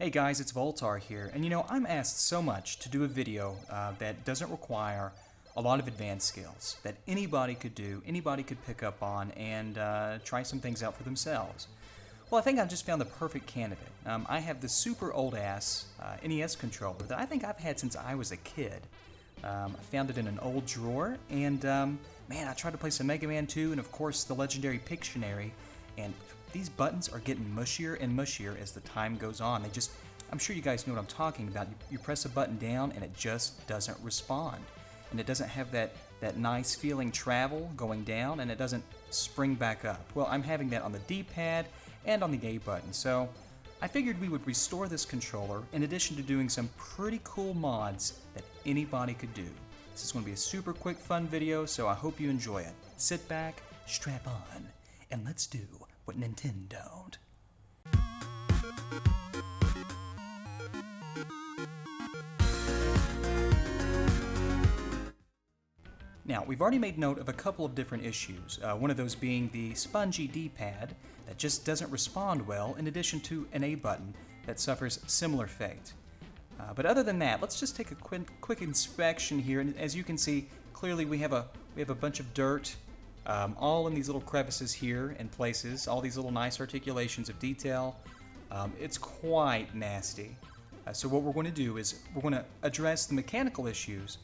Hey guys, it's Voultar here, and I'm asked so much to do a video that doesn't require a lot of advanced skills, that anybody could do, anybody could pick up on, and try some things out for themselves. Well, I think I've just found the perfect candidate. I have the super old-ass NES controller that I think I've had since I was a kid. I found it in an old drawer, and man, I tried to play some Mega Man 2, and of course the legendary Pictionary, and these buttons are getting mushier and mushier as the time goes on. I'm sure you guys know what I'm talking about. You press a button down and it just doesn't respond. And it doesn't have that nice feeling travel going down, and it doesn't spring back up. Well, I'm having that on the D-pad and on the A button. So I figured we would restore this controller in addition to doing some pretty cool mods that anybody could do. This is going to be a super quick fun video, so I hope you enjoy it. Sit back, strap on, and let's do what Nintendo don't. Now, we've already made note of a couple of different issues, one of those being the spongy D-pad that just doesn't respond well, in addition to an A button that suffers similar fate. But other than that, let's just take a quick inspection here, and as you can see, clearly we have a bunch of dirt, all in these little crevices here in places, all these little nice articulations of detail. It's quite nasty. So what we're going to do is we're going to address the mechanical issues.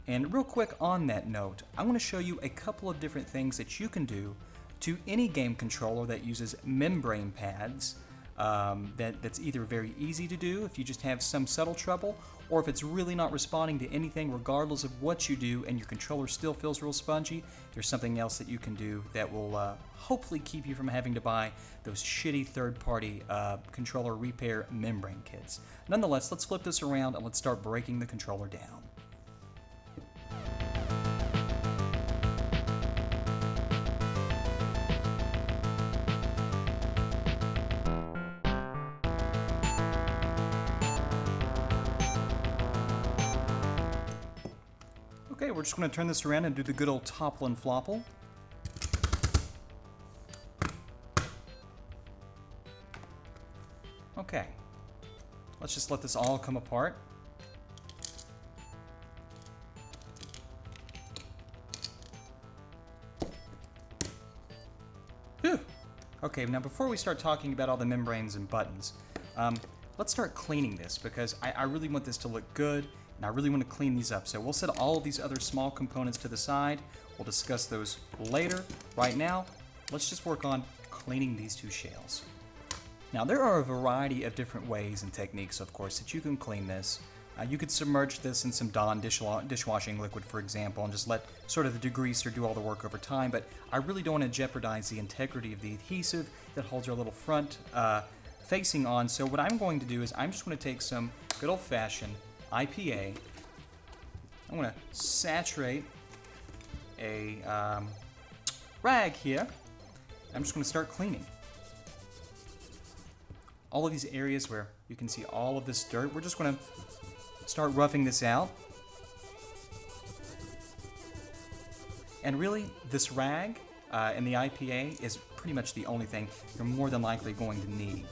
And real quick on that note, I'm going to show you a couple of different things that you can do to any game controller that uses membrane pads. That's either very easy to do if you just have some subtle trouble, or if it's really not responding to anything regardless of what you do and your controller still feels real spongy, there's something else that you can do that will hopefully keep you from having to buy those shitty third-party controller repair membrane kits. Nonetheless, let's flip this around and let's start breaking the controller down. Okay, we're just going to turn this around and do the good old topple and flopple. Okay, let's just let this all come apart. Whew. Okay, now before we start talking about all the membranes and buttons, let's start cleaning this, because I really want this to look good. And I really want to clean these up. So we'll set all of these other small components to the side. We'll discuss those later. Right now, let's just work on cleaning these two shales. Now, there are a variety of different ways and techniques, of course, that you can clean this. You could submerge this in some Dawn dishwashing liquid, for example, and just let sort of the degreaser do all the work over time. But I really don't want to jeopardize the integrity of the adhesive that holds our little front facing on. So what I'm going to do is I'm just going to take some good old-fashioned IPA. I'm going to saturate a rag here. I'm just going to start cleaning all of these areas where you can see all of this dirt. We're just going to start roughing this out. And really, this rag and the IPA is pretty much the only thing you're more than likely going to need.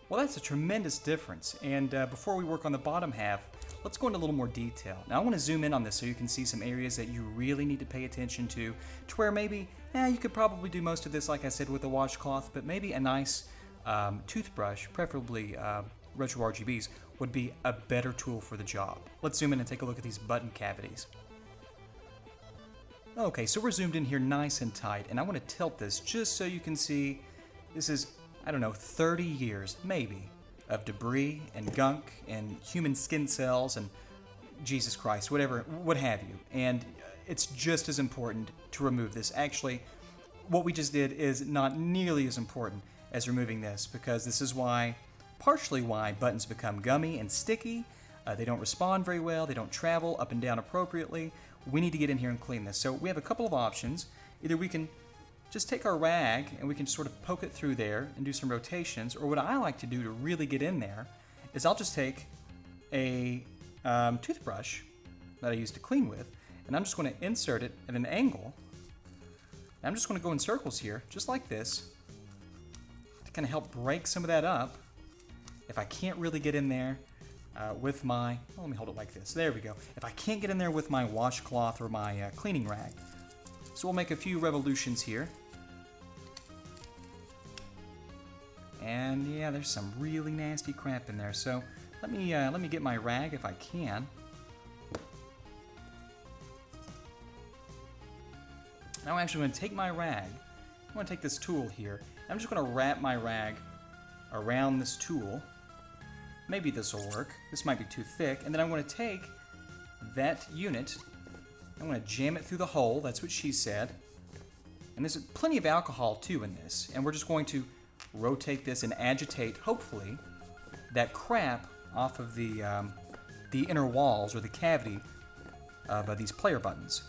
Well, that's a tremendous difference, and before we work on the bottom half, let's go into a little more detail. Now, I want to zoom in on this so you can see some areas that you really need to pay attention to where maybe, you could probably do most of this, like I said, with a washcloth, but maybe a nice toothbrush, preferably retro RGBs, would be a better tool for the job. Let's zoom in and take a look at these button cavities. Okay, so we're zoomed in here nice and tight, and I want to tilt this just so you can see this is, I don't know, 30 years, maybe, of debris and gunk and human skin cells and Jesus Christ, whatever, what have you. And it's just as important to remove this. Actually, what we just did is not nearly as important as removing this, because this is why, partially why buttons become gummy and sticky. They don't respond very well, they don't travel up and down appropriately. We need to get in here and clean this. So we have a couple of options. Either we can just take our rag and we can sort of poke it through there and do some rotations, or what I like to do to really get in there is I'll just take a toothbrush that I used to clean with, and I'm just going to insert it at an angle. And I'm just going to go in circles here, just like this, to kind of help break some of that up. If I can't really get in there with my, let me hold it like this. There we go. If I can't get in there with my washcloth or my cleaning rag. So we'll make a few revolutions here. And yeah, there's some really nasty crap in there. So let me get my rag if I can. Now I'm actually going to take my rag. I'm going to take this tool here. I'm just going to wrap my rag around this tool. Maybe this will work. This might be too thick. And then I'm going to take that unit. I'm going to jam it through the hole. That's what she said. And there's plenty of alcohol too in this. And we're just going to rotate this and agitate, hopefully, that crap off of the inner walls or the cavity of these player buttons.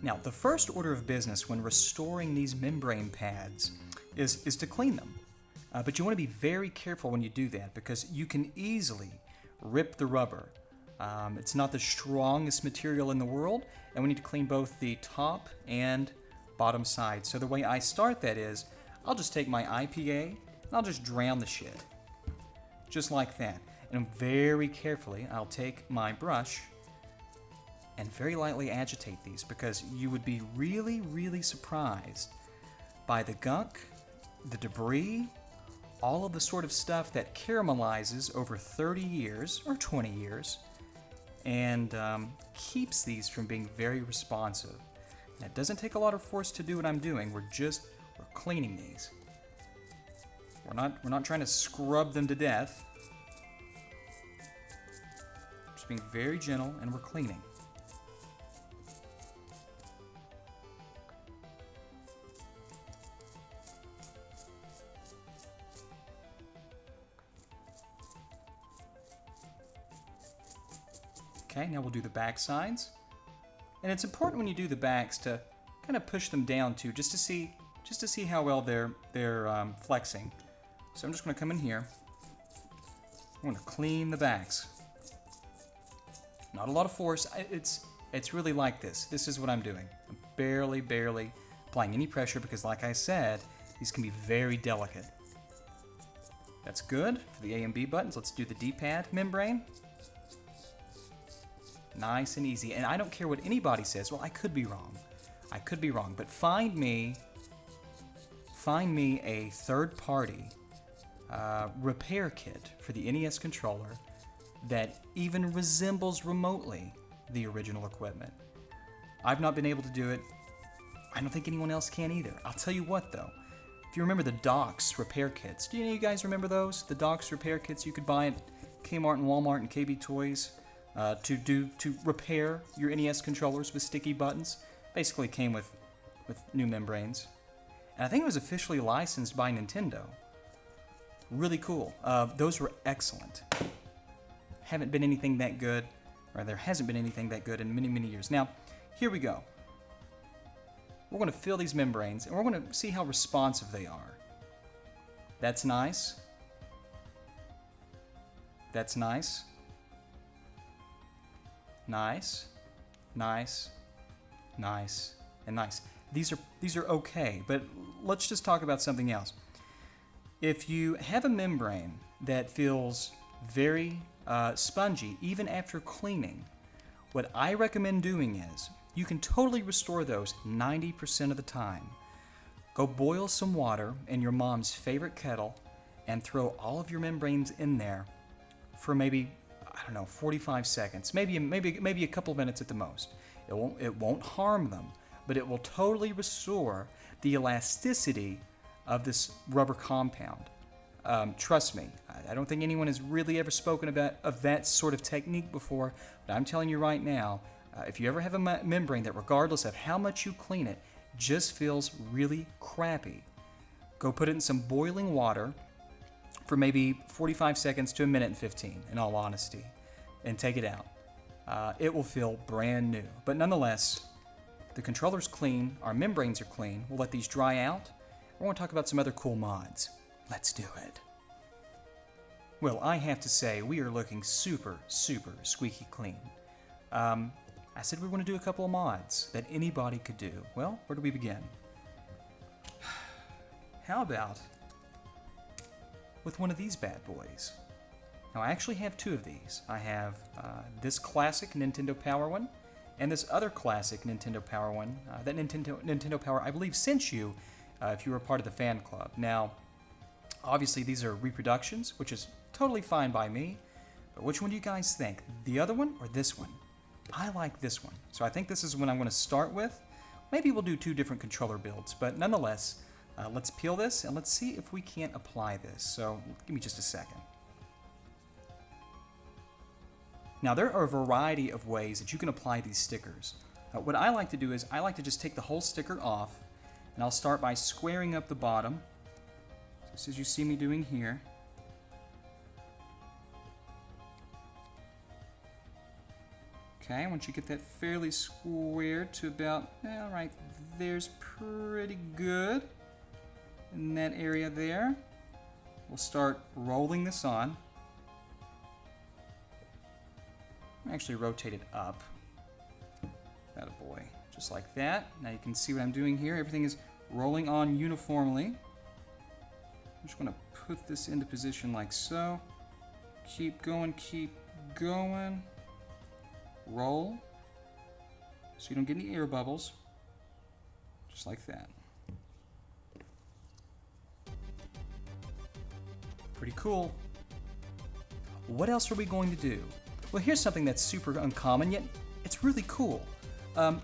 Now, the first order of business when restoring these membrane pads is to clean them. But you want to be very careful when you do that because you can easily rip the rubber. It's not the strongest material in the world, and we need to clean both the top and bottom side. So the way I start that is, I'll just take my IPA and I'll just drown the shit. Just like that. And very carefully, I'll take my brush and very lightly agitate these because you would be really, really surprised by the gunk, the debris, all of the sort of stuff that caramelizes over 30 years or 20 years and keeps these from being very responsive. And it doesn't take a lot of force to do what I'm doing. We're cleaning these. We're not trying to scrub them to death. Just being very gentle, and we're cleaning. Okay, now we'll do the back sides. And it's important when you do the backs to kind of push them down too, just to see how well they're flexing. So I'm just going to come in here. I'm going to clean the backs. Not a lot of force. It's really like this. This is what I'm doing. I'm barely applying any pressure because, like I said, these can be very delicate. That's good for the A and B buttons. Let's do the D-pad membrane. Nice and easy. And I don't care what anybody says. Well, I could be wrong. But find me a third-party repair kit for the NES controller that even resembles remotely the original equipment. I've not been able to do it. I don't think anyone else can either. I'll tell you what, though. If you remember the DaXX repair kits, do you guys remember those? The DaXX repair kits you could buy at Kmart and Walmart and KB Toys. To repair your NES controllers with sticky buttons. Basically came with new membranes. And I think it was officially licensed by Nintendo. Really cool. Those were excellent. Haven't been anything that good, or there hasn't been anything that good in many, many years. Now, here we go. We're going to fill these membranes, and we're going to see how responsive they are. That's nice. That's nice. Nice, nice, nice, and nice. These are okay, but let's just talk about something else. If you have a membrane that feels very spongy even after cleaning. What I recommend doing is, you can totally restore those 90% of the time. Go boil some water in your mom's favorite kettle and throw all of your membranes in there for maybe, I don't know, 45 seconds, maybe a couple of minutes at the most. It won't harm them, but it will totally restore the elasticity of this rubber compound. Trust me, I don't think anyone has really ever spoken of that sort of technique before, but I'm telling you right now, if you ever have a membrane that, regardless of how much you clean it, just feels really crappy, go put it in some boiling water for maybe 45 seconds to a minute and 15, in all honesty, and take it out. It will feel brand new. But nonetheless, the controller's clean, our membranes are clean. We'll let these dry out. I want to talk about some other cool mods. Let's do it. Well, I have to say, we are looking super, super squeaky clean. I said we were going to do a couple of mods that anybody could do. Well, where do we begin? How about with one of these bad boys? Now, I actually have two of these. I have this classic Nintendo Power one, and this other classic Nintendo Power one. That Nintendo Power, I believe, sent you if you were part of the fan club. Now, obviously, these are reproductions, which is totally fine by me. But which one do you guys think? The other one or this one? I like this one. So I think this is what I'm going to start with. Maybe we'll do two different controller builds, but nonetheless, let's peel this and let's see if we can't apply this. So give me just a second. Now, there are a variety of ways that you can apply these stickers. What I like to do is I like to just take the whole sticker off, and I'll start by squaring up the bottom, just as you see me doing here. Okay, once you get that fairly squared to about, right there's pretty good. In that area there, we'll start rolling this on. Actually rotate it up. Attaboy. Just like that. Now you can see what I'm doing here. Everything is rolling on uniformly. I'm just going to put this into position like so. Keep going, keep going. Roll. So you don't get any air bubbles. Just like that. Pretty cool. What else are we going to do? Well, here's something that's super uncommon, yet it's really cool.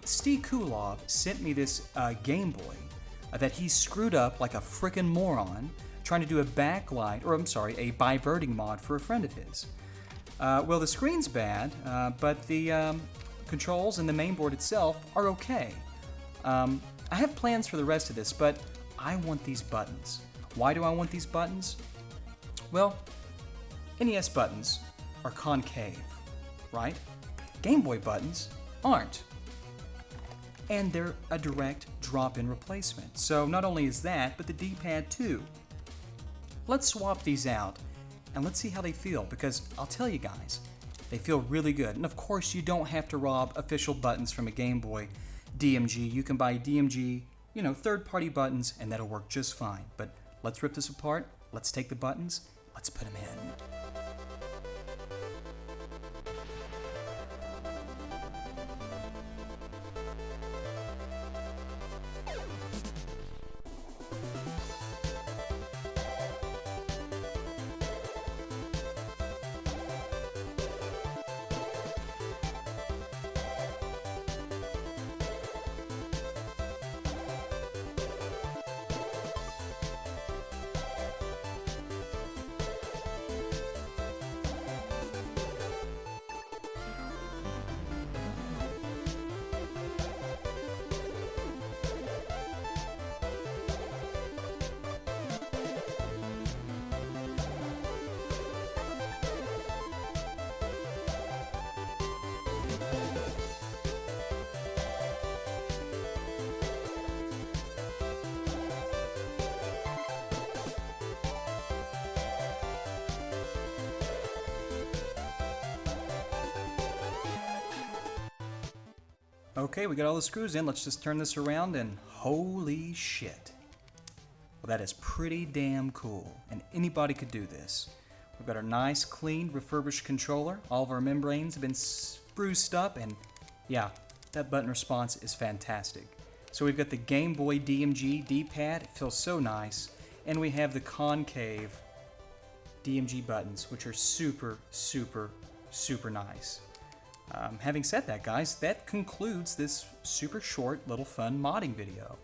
Steve Kulov sent me this Game Boy that he screwed up like a frickin' moron trying to do a backlight, or I'm sorry, a biverting mod for a friend of his. Well, the screen's bad, but the controls and the mainboard itself are okay. I have plans for the rest of this, but I want these buttons. Why do I want these buttons? Well, NES buttons are concave, right? Game Boy buttons aren't. And they're a direct drop-in replacement. So not only is that, but the D-pad too. Let's swap these out and let's see how they feel, because I'll tell you guys, they feel really good. And of course, you don't have to rob official buttons from a Game Boy DMG. You can buy DMG, third-party buttons, and that'll work just fine. But let's rip this apart. Let's take the buttons. Let's put them in. Okay, we got all the screws in. Let's just turn this around and holy shit. Well, that is pretty damn cool, and anybody could do this. We've got our nice, clean, refurbished controller. All of our membranes have been spruced up, and yeah, that button response is fantastic. So we've got the Game Boy DMG D-pad. It feels so nice. And we have the concave DMG buttons, which are super, super, super nice. Having said that, guys, that concludes this super short little fun modding video.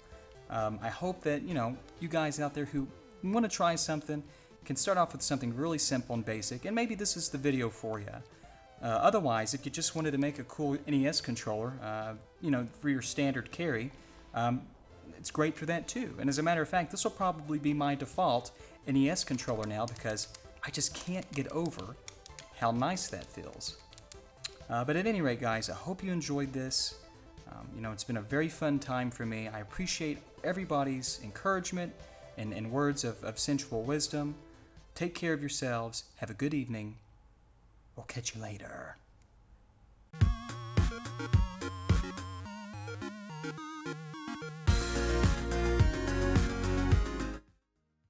I hope that, you guys out there who want to try something can start off with something really simple and basic, and maybe this is the video for you. Otherwise, if you just wanted to make a cool NES controller, for your standard carry, it's great for that too. And as a matter of fact, this will probably be my default NES controller now because I just can't get over how nice that feels. But at any rate, guys, I hope you enjoyed this. It's been a very fun time for me. I appreciate everybody's encouragement and words of sensual wisdom. Take care of yourselves. Have a good evening. We'll catch you later.